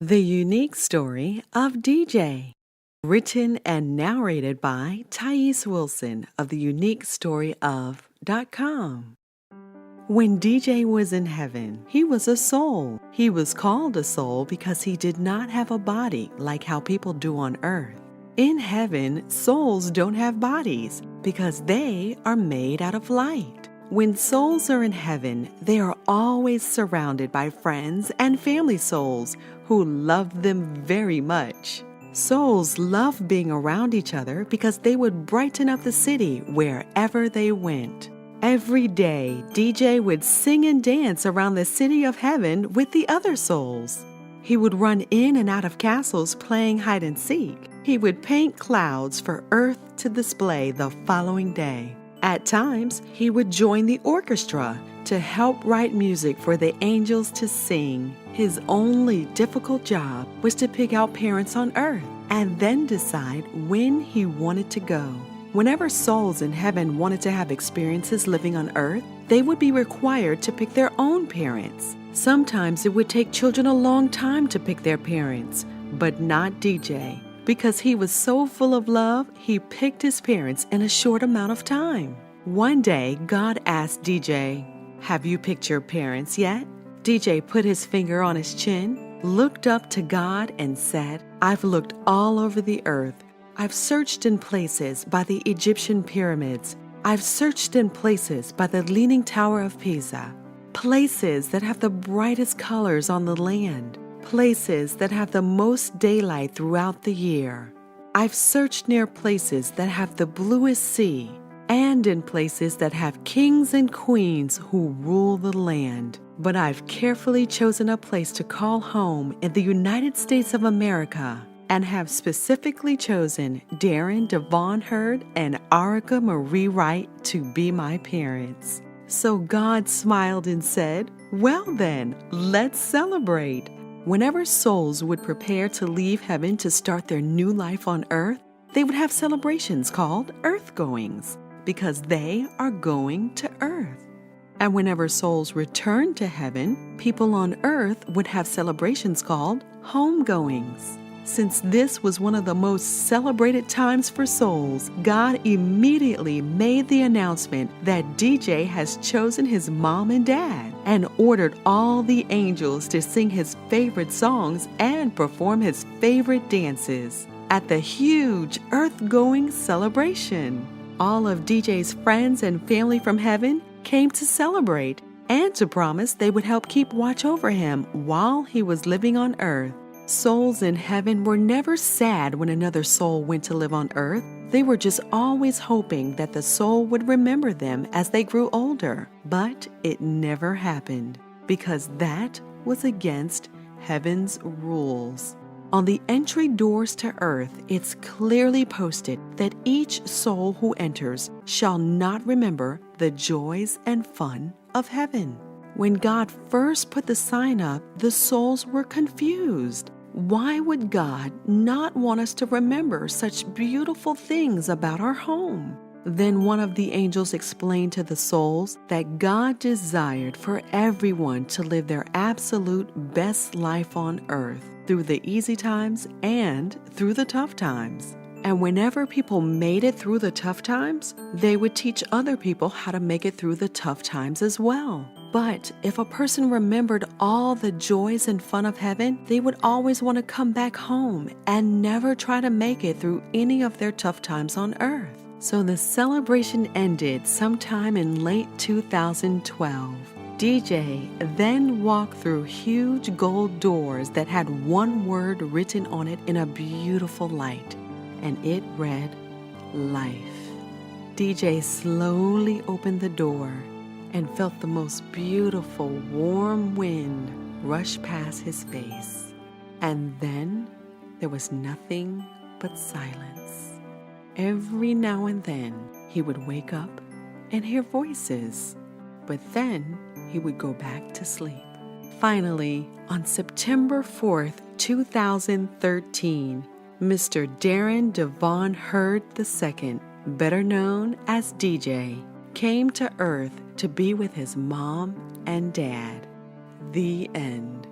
The Unique Story of DJ. Written and narrated by Thais Wilson of theuniquestoryOf.com. When DJ was in heaven, he was a soul. He was called a soul because he did not have a body like how people do on earth. In heaven, souls don't have bodies because they are made out of light. When souls are in heaven, they are always surrounded by friends and family souls who love them very much. Souls love being around each other because they would brighten up the city wherever they went. Every day, DJ would sing and dance around the city of heaven with the other souls. He would run in and out of castles playing hide and seek. He would paint clouds for Earth to display the following day. At times, he would join the orchestra to help write music for the angels to sing. His only difficult job was to pick out parents on earth and then decide when he wanted to go. Whenever souls in heaven wanted to have experiences living on earth, they would be required to pick their own parents. Sometimes it would take children a long time to pick their parents, but not DJ. Because he was so full of love, he picked his parents in a short amount of time. One day, God asked DJ, "Have you picked your parents yet?" DJ put his finger on his chin, looked up to God, and said, "I've looked all over the earth. I've searched in places by the Egyptian pyramids. I've searched in places by the Leaning Tower of Pisa. Places that have the brightest colors on the land. Places that have the most daylight throughout the year. I've searched near places that have the bluest sea, and in places that have kings and queens who rule the land. But I've carefully chosen a place to call home in the United States of America, and have specifically chosen Darren Devon Hurd and Arica Marie Wright to be my parents." So God smiled and said, "Well then, let's celebrate." Whenever souls would prepare to leave heaven to start their new life on earth, they would have celebrations called earth-goings, because they are going to earth. And whenever souls returned to heaven, people on earth would have celebrations called homegoings. Since this was one of the most celebrated times for souls, God immediately made the announcement that DJ has chosen his mom and dad and ordered all the angels to sing his favorite songs and perform his favorite dances at the huge earth-going celebration. All of DJ's friends and family from heaven came to celebrate and to promise they would help keep watch over him while he was living on earth. Souls in heaven were never sad when another soul went to live on earth. They were just always hoping that the soul would remember them as they grew older. But it never happened, because that was against heaven's rules. On the entry doors to earth, it's clearly posted that each soul who enters shall not remember the joys and fun of heaven. When God first put the sign up, the souls were confused. Why would God not want us to remember such beautiful things about our home? Then one of the angels explained to the souls that God desired for everyone to live their absolute best life on earth, through the easy times and through the tough times. And whenever people made it through the tough times, they would teach other people how to make it through the tough times as well. But if a person remembered all the joys and fun of heaven, they would always want to come back home and never try to make it through any of their tough times on earth. So the celebration ended sometime in late 2012. DJ then walked through huge gold doors that had one word written on it in a beautiful light, and it read, "Life." DJ slowly opened the door and felt the most beautiful warm wind rush past his face. And then there was nothing but silence. Every now and then he would wake up and hear voices, but then he would go back to sleep. Finally, on September 4th, 2013, Mr. Darren Devon Hurd II, better known as DJ, came to earth to be with his mom and dad. The end.